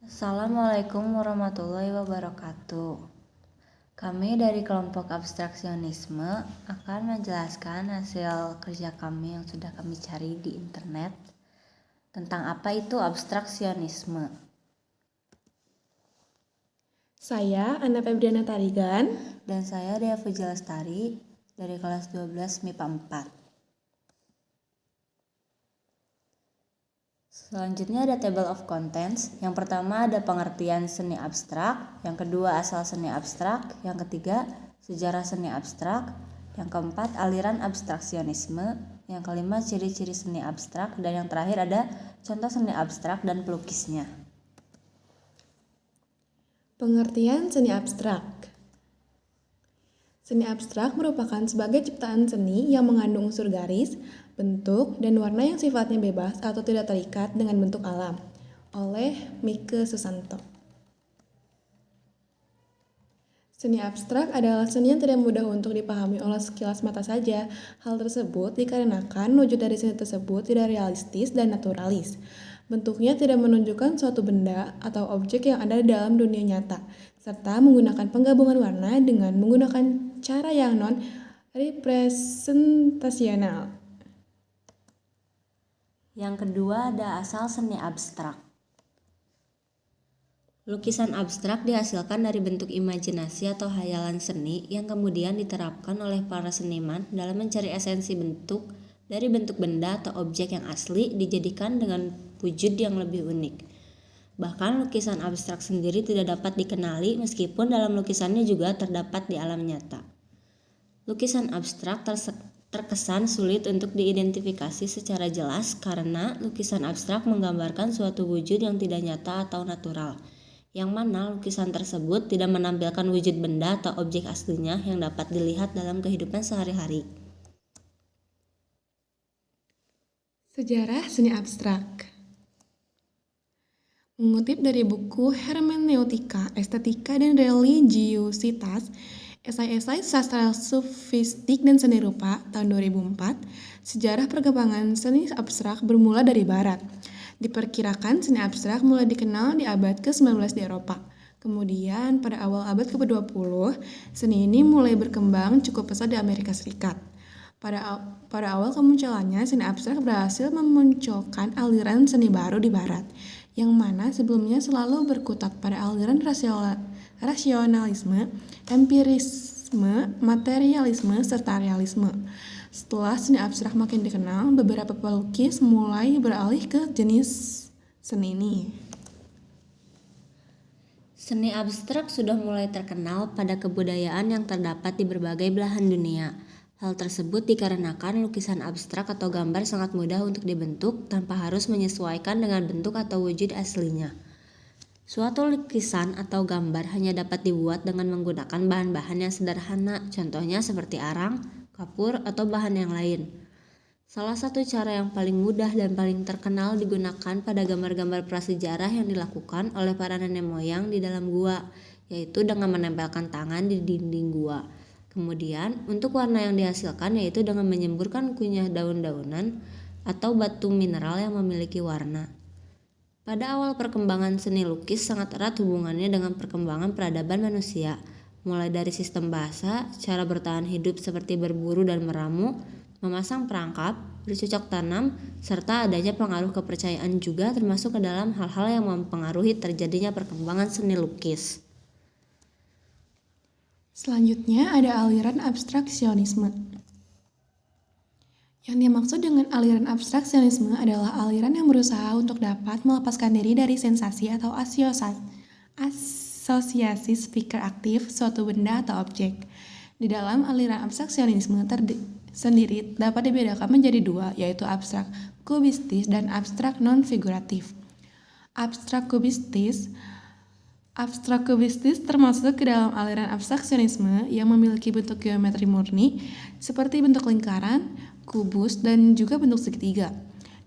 Assalamualaikum warahmatullahi wabarakatuh. Kami dari kelompok abstraksionisme akan menjelaskan hasil kerja kami yang sudah kami cari di internet tentang apa itu abstraksionisme. Saya Anna Febriana Tarigan. Dan saya Dea Puji Lestari dari kelas 12 MIPA 4. Selanjutnya ada table of contents. Yang pertama ada pengertian seni abstrak, yang kedua asal seni abstrak, yang ketiga sejarah seni abstrak, yang keempat aliran abstraksionisme, yang kelima ciri-ciri seni abstrak, dan yang terakhir ada contoh seni abstrak dan pelukisnya. Pengertian seni abstrak. Seni abstrak merupakan sebagai ciptaan seni yang mengandung unsur garis, bentuk, dan warna yang sifatnya bebas atau tidak terikat dengan bentuk alam. Oleh Mike Susanto. Seni abstrak adalah seni yang tidak mudah untuk dipahami oleh sekilas mata saja. Hal tersebut dikarenakan wujud dari seni tersebut tidak realistis dan naturalis. Bentuknya tidak menunjukkan suatu benda atau objek yang ada di dalam dunia nyata, serta menggunakan penggabungan warna dengan menggunakan cara yang non-representasional. Yang kedua ada asal seni abstrak. Lukisan abstrak dihasilkan dari bentuk imajinasi atau hayalan seni yang kemudian diterapkan oleh para seniman dalam mencari esensi bentuk dari bentuk benda atau objek yang asli dijadikan dengan wujud yang lebih unik. Bahkan lukisan abstrak sendiri tidak dapat dikenali meskipun dalam lukisannya juga terdapat di alam nyata. Lukisan abstrak terkesan sulit untuk diidentifikasi secara jelas karena lukisan abstrak menggambarkan suatu wujud yang tidak nyata atau natural, yang mana lukisan tersebut tidak menampilkan wujud benda atau objek aslinya yang dapat dilihat dalam kehidupan sehari-hari. Sejarah seni abstrak. Mengutip dari buku Hermeneutika, Estetika dan Religiositas, esai-esai sastra sofistik dan seni rupa tahun 2004, sejarah perkembangan seni abstrak bermula dari barat. Diperkirakan seni abstrak mulai dikenal di abad ke-19 di Eropa. Kemudian pada awal abad ke-20, seni ini mulai berkembang cukup pesat di Amerika Serikat. Pada awal kemunculannya, seni abstrak berhasil memunculkan aliran seni baru di barat, yang mana sebelumnya selalu berkutat pada aliran rasionalisme, empirisme, materialisme, serta realisme. Setelah seni abstrak makin dikenal, beberapa pelukis mulai beralih ke jenis seni ini. Seni abstrak sudah mulai terkenal pada kebudayaan yang terdapat di berbagai belahan dunia. Hal tersebut dikarenakan lukisan abstrak atau gambar sangat mudah untuk dibentuk tanpa harus menyesuaikan dengan bentuk atau wujud aslinya. Suatu lukisan atau gambar hanya dapat dibuat dengan menggunakan bahan-bahan yang sederhana, contohnya seperti arang, kapur, atau bahan yang lain. Salah satu cara yang paling mudah dan paling terkenal digunakan pada gambar-gambar prasejarah yang dilakukan oleh para nenek moyang di dalam gua, yaitu dengan menempelkan tangan di dinding gua. Kemudian, untuk warna yang dihasilkan yaitu dengan menyemburkan kunyah daun-daunan atau batu mineral yang memiliki warna. Pada awal perkembangan seni lukis sangat erat hubungannya dengan perkembangan peradaban manusia, mulai dari sistem bahasa, cara bertahan hidup seperti berburu dan meramu, memasang perangkap, bercocok tanam, serta adanya pengaruh kepercayaan juga termasuk ke dalam hal-hal yang mempengaruhi terjadinya perkembangan seni lukis. Selanjutnya ada aliran abstraksionisme. Yang dimaksud dengan aliran abstraksionisme adalah aliran yang berusaha untuk dapat melepaskan diri dari sensasi atau asosiasi speaker aktif suatu benda atau objek. Di dalam aliran abstraksionisme sendiri dapat dibedakan menjadi dua, yaitu abstrak kubistis dan abstrak non-figuratif. Abstrak kubistis termasuk ke dalam aliran abstraksionisme yang memiliki bentuk geometri murni seperti bentuk lingkaran, kubus, dan juga bentuk segitiga.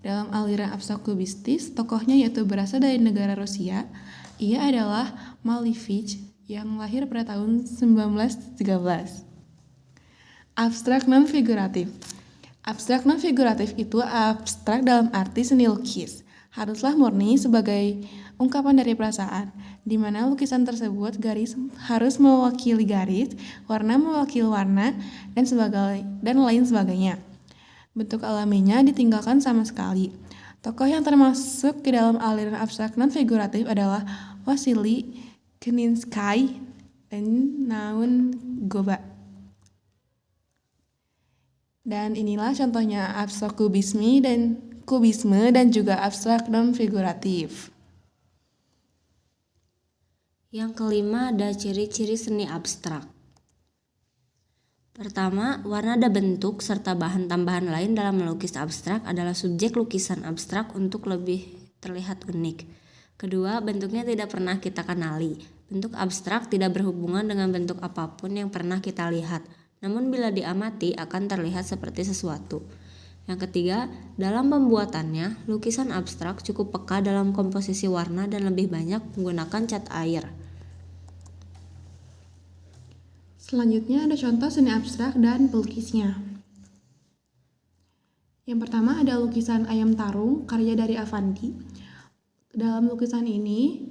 Dalam aliran abstrak kubistis, tokohnya yaitu berasal dari negara Rusia. Ia adalah Malevich yang lahir pada tahun 1913. Abstrak non-figuratif. Abstrak non-figuratif itu abstrak dalam arti seni lukis. Haruslah murni sebagai ungkapan dari perasaan, di mana lukisan tersebut garis harus mewakili garis, warna mewakili warna, dan lain sebagainya. Bentuk alaminya ditinggalkan sama sekali. Tokoh yang termasuk ke dalam aliran abstrak non-figuratif adalah Wasili Kaninsky dan Naun Goba. Dan inilah contohnya abstrak kubisme dan juga abstrak non-figuratif. Yang kelima ada ciri-ciri seni abstrak. Pertama, warna dan bentuk serta bahan tambahan lain dalam melukis abstrak adalah subjek lukisan abstrak untuk lebih terlihat unik. Kedua, bentuknya tidak pernah kita kenali. Bentuk abstrak tidak berhubungan dengan bentuk apapun yang pernah kita lihat, namun bila diamati akan terlihat seperti sesuatu. Yang ketiga, dalam pembuatannya, lukisan abstrak cukup peka dalam komposisi warna dan lebih banyak menggunakan cat air. Selanjutnya ada contoh seni abstrak dan pelukisnya. Yang pertama ada lukisan Ayam Tarung karya dari Affandi. Dalam lukisan ini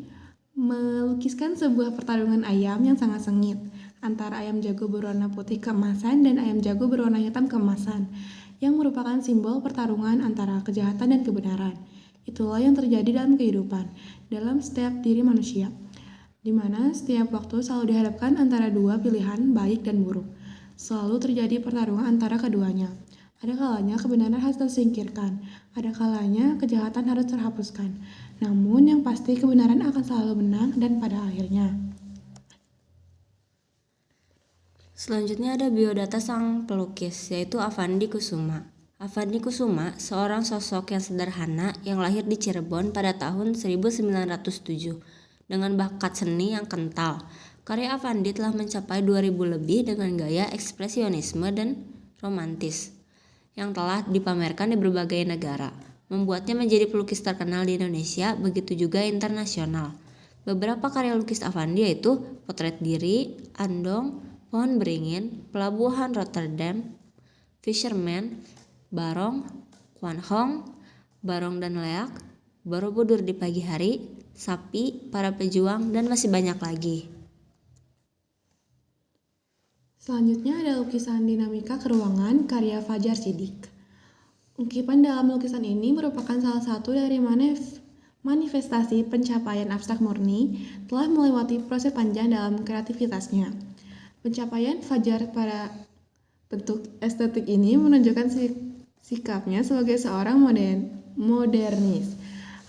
melukiskan sebuah pertarungan ayam yang sangat sengit antara ayam jago berwarna putih keemasan dan ayam jago berwarna hitam keemasan, yang merupakan simbol pertarungan antara kejahatan dan kebenaran. Itulah yang terjadi dalam kehidupan, dalam setiap diri manusia, di mana setiap waktu selalu dihadapkan antara dua pilihan baik dan buruk. Selalu terjadi pertarungan antara keduanya. Ada kalanya kebenaran harus tersingkirkan, ada kalanya kejahatan harus terhapuskan. Namun yang pasti kebenaran akan selalu menang dan pada akhirnya. Selanjutnya ada biodata sang pelukis, yaitu Affandi Kusuma. Affandi Kusuma, seorang sosok yang sederhana yang lahir di Cirebon pada tahun 1907 dengan bakat seni yang kental. Karya Affandi telah mencapai 2000 lebih dengan gaya ekspresionisme dan romantis yang telah dipamerkan di berbagai negara, membuatnya menjadi pelukis terkenal di Indonesia, begitu juga internasional. Beberapa karya lukis Affandi yaitu Potret Diri, Andong, Pohon Beringin, Pelabuhan Rotterdam, Fisherman, Barong, Kwan Hong, Barong dan Leak, Borobudur di Pagi Hari, Sapi, Para Pejuang, dan masih banyak lagi. Selanjutnya ada lukisan Dinamika Keruangan karya Fajar Siddiq. Ungkapan dalam lukisan ini merupakan salah satu dari manifestasi pencapaian abstrak murni telah melewati proses panjang dalam kreativitasnya. Pencapaian Fajar pada bentuk estetik ini menunjukkan sikapnya sebagai seorang modernis.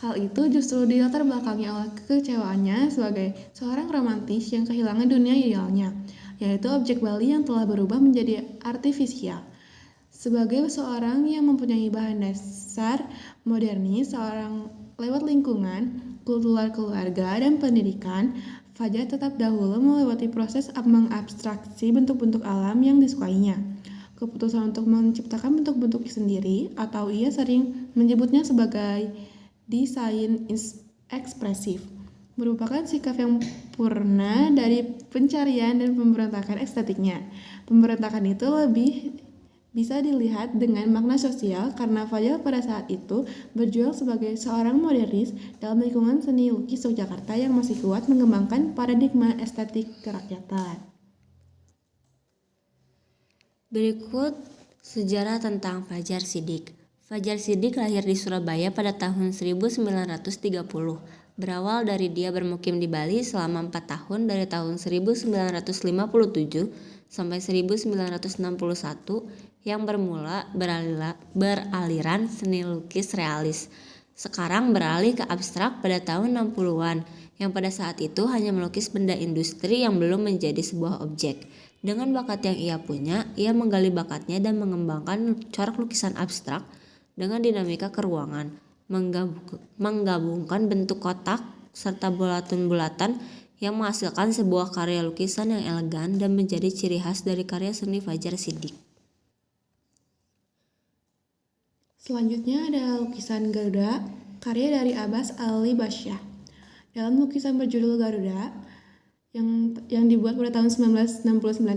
Hal itu justru dilatar belakangi oleh kekecewaannya sebagai seorang romantis yang kehilangan dunia idealnya, yaitu objek Bali yang telah berubah menjadi artifisial. Sebagai seorang yang mempunyai bahan dasar modernis, seorang lewat lingkungan, kultur keluarga, dan pendidikan, Fajar tetap dahulu melewati proses mengabstraksi bentuk-bentuk alam yang disukainya. Keputusan untuk menciptakan bentuk-bentuk sendiri, atau ia sering menyebutnya sebagai desain ekspresif, merupakan sikap yang purna dari pencarian dan pemberontakan estetiknya. Pemberontakan itu lebih bisa dilihat dengan makna sosial karena Fajar pada saat itu berjuang sebagai seorang modernis dalam lingkungan seni lukis Yogyakarta yang masih kuat mengembangkan paradigma estetik kerakyatan. Berikut sejarah tentang Fajar Siddiq. Fajar Siddiq lahir di Surabaya pada tahun 1930. Berawal dari dia bermukim di Bali selama 4 tahun dari tahun 1957 sampai 1961 yang beraliran seni lukis realis. Sekarang beralih ke abstrak pada tahun 60-an, yang pada saat itu hanya melukis benda industri yang belum menjadi sebuah objek. Dengan bakat yang ia punya, ia menggali bakatnya dan mengembangkan corak lukisan abstrak dengan dinamika keruangan, menggabungkan bentuk kotak serta bulatan-bulatan yang menghasilkan sebuah karya lukisan yang elegan dan menjadi ciri khas dari karya seni Fajar Siddiq. Selanjutnya ada lukisan Garuda, karya dari Abbas Ali Basyah. Dalam lukisan berjudul Garuda, yang dibuat pada tahun 1969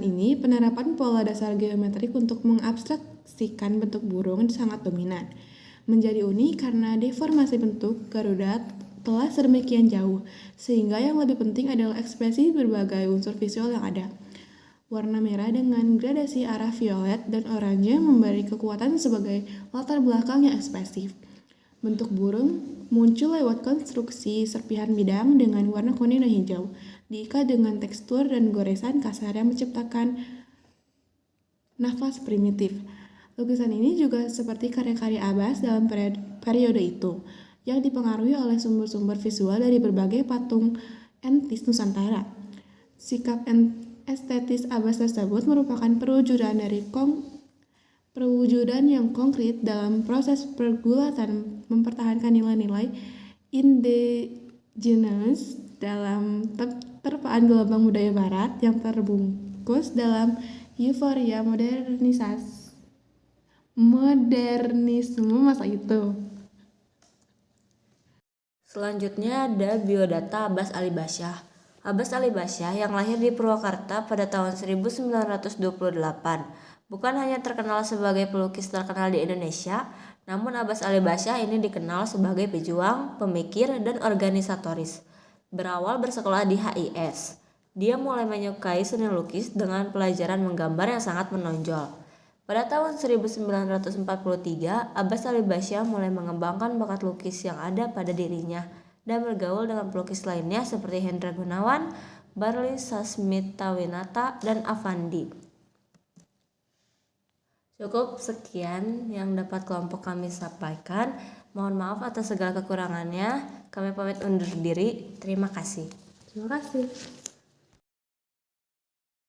ini, penerapan pola dasar geometrik untuk mengabstraksikan bentuk burung sangat dominan. Menjadi unik karena deformasi bentuk Garuda telah sedemikian jauh, sehingga yang lebih penting adalah ekspresi berbagai unsur visual yang ada. Warna merah dengan gradasi arah violet dan oranye memberi kekuatan sebagai latar belakang yang ekspresif. Bentuk burung muncul lewat konstruksi serpihan bidang dengan warna kuning dan hijau, diikat dengan tekstur dan goresan kasar yang menciptakan nafas primitif. Lukisan ini juga seperti karya-karya Abbas dalam periode itu, yang dipengaruhi oleh sumber-sumber visual dari berbagai patung etnis Nusantara. Sikap estetis Abbas tersebut merupakan perwujudan yang konkret dalam proses pergulatan mempertahankan nilai-nilai indigenous dalam terpaan gelombang budaya barat yang terbungkus dalam euforia modernisme masa itu. Selanjutnya ada biodata Abbas Ali Basyah. Abbas Ali Basyah yang lahir di Purwakarta pada tahun 1928 bukan hanya terkenal sebagai pelukis terkenal di Indonesia, namun Abbas Ali Basyah ini dikenal sebagai pejuang, pemikir, dan organisatoris. Berawal bersekolah di HIS, dia mulai menyukai seni lukis dengan pelajaran menggambar yang sangat menonjol. Pada tahun 1943, Abbas Ali Basyah mulai mengembangkan bakat lukis yang ada pada dirinya dan bergaul dengan pelukis lainnya seperti Hendra Gunawan, Barli Sasmitawinata, dan Afandi. Cukup sekian yang dapat kelompok kami sampaikan. Mohon maaf atas segala kekurangannya. Kami pamit undur diri. Terima kasih. Terima kasih.